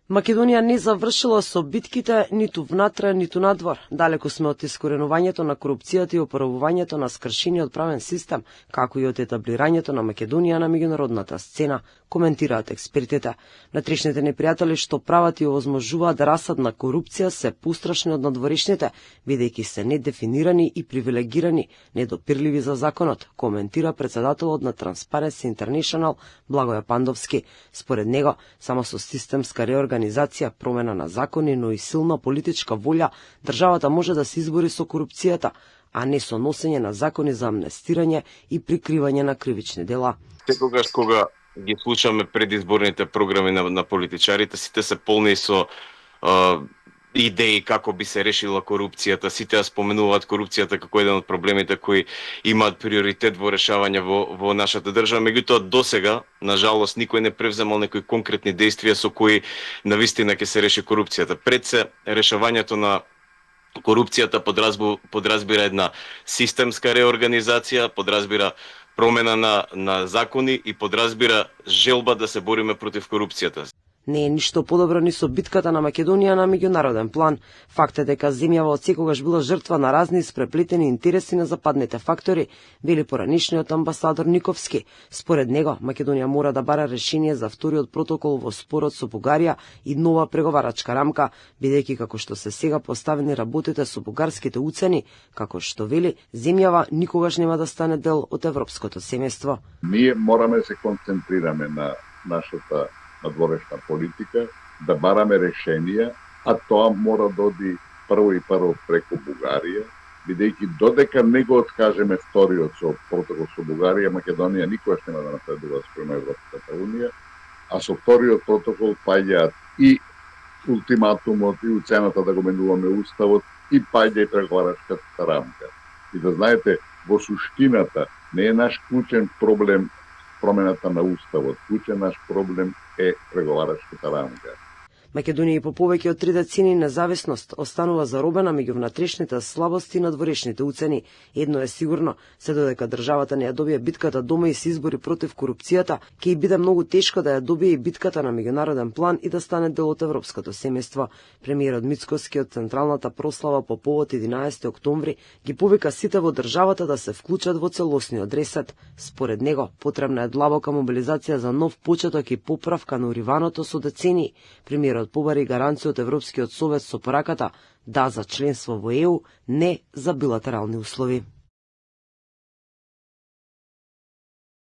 Македонија не завршила со битките ниту внатре, ниту надвор. Далеко сме од искоренувањето на корупцијата и опоравувањето на скршениот правен систем, како и од етаблирањето на Македонија на меѓународната сцена, коментираат експертите. Натрешните непријатели што прават и овозможуваат расад на корупција се пострашни од надворешните, бидејќи се недефинирани и привилегирани, недопирливи за законот, коментира председателот на Transparency International Благоје Пандовски. Според него, само со системска реорганизација, промена на закони, но и силна политичка волја, државата може да се избори со корупцијата, а не со носење на закони за амнестирање и прикривање на кривични дела. Секогаш кога ги слушаме предизборните програми на политичарите, сите се полни со идеи како би се решила корупцијата, сите ја споменуваат корупцијата како еден од проблемите кои имаат приоритет во решавање во нашата држава, меѓутоа досега, на жалост, никој не превземал некои конкретни действија со кои навистина ќе се реши корупцијата. Пред се решавањето на корупцијата подразбира една системска реорганизација, подразбира промена на закони и подразбира желба да се бориме против корупцијата. Не е ништо подобро ни со битката на Македонија на меѓународен план. Факт е дека земјава отсекогаш била жртва на разни испреплетени интереси на западните фактори, вели поранишниот амбасадор Никовски. Според него, Македонија мора да бара решение за вториот протокол во спорот со Бугарија и нова преговарачка рамка, бидејќи како што се сега поставени работите со бугарските уцени, како што вели, земјава никогаш нема да стане дел од европското семејство. Ние мораме да се концентрираме на нашата надворешна политика, да бараме решенија, а тоа мора да оди прво преку Бугарија, бидејќи додека не го откажеме вториот протокол со Бугарија, Македонија никогаш нема да напредува спрема Европската унија, а со вториот протокол паѓаат и ултиматумот и уцената да го менуваме уставот и паѓа и преговарачката рамка. И да знаете, во суштината не е наш клучен проблем промената на уставот. Клучен наш проблем е преговарачката рамка. Македонија и по повеќе од 3 децени независност останува заробена меѓу внатрешните слабости и надворешните уцени. Едно е сигурно, се додека државата не ја добие битката дома и се избори против корупцијата, ќе и биде многу тешко да ја добие и битката на меѓународен план и да стане дел од европското семејство. Премиерот Мицкоски од централната прослава по повод 11 октомври ги повика сите во државата да се вклучат во целосниот ресет. Според него, потребна е длабока мобилизација за нов почеток и поправка на уриваното со децении. Премиерот побари гаранција од Европскиот совет со пораката да за членство во ЕУ, не за билатерални услови.